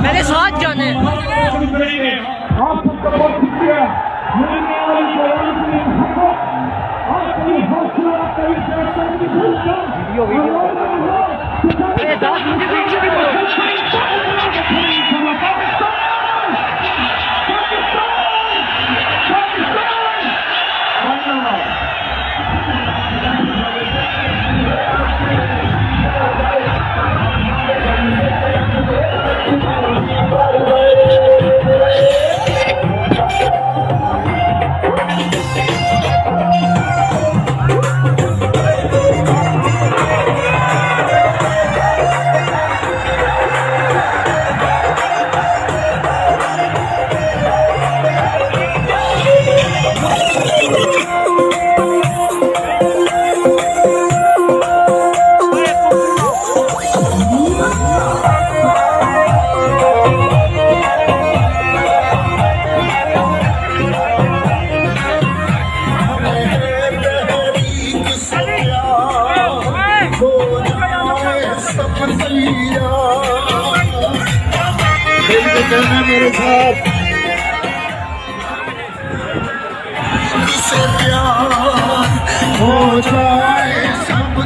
मेरे साथ जाने आप सबका बहुत शुक्रिया। मिलने वाली जवानी हमको आपकी हौसला कई फैसलों की भूलकर कहना मेरे साथ से प्यार हो जाए सब